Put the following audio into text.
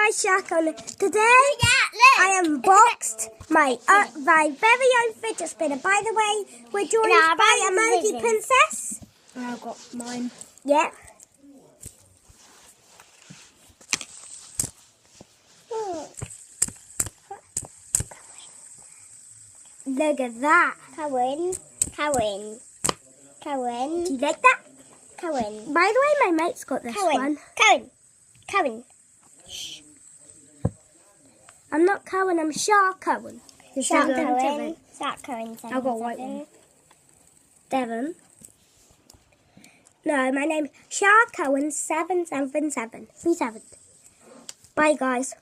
guys, Shark on today. I unboxed my very own fidget spinner. By the way, we're joined by Emoji Princess. I've got mine. Yeah. Look at that. Cohen. Do you like that? Cohen. By the way, my mate's got this one. Cohen. Shh. I'm not Cohen, I'm Shark Cohen. Shark Cohen. I've got a white one. Devon. No, my name's Shark Cohen 777. 37. Bye, guys.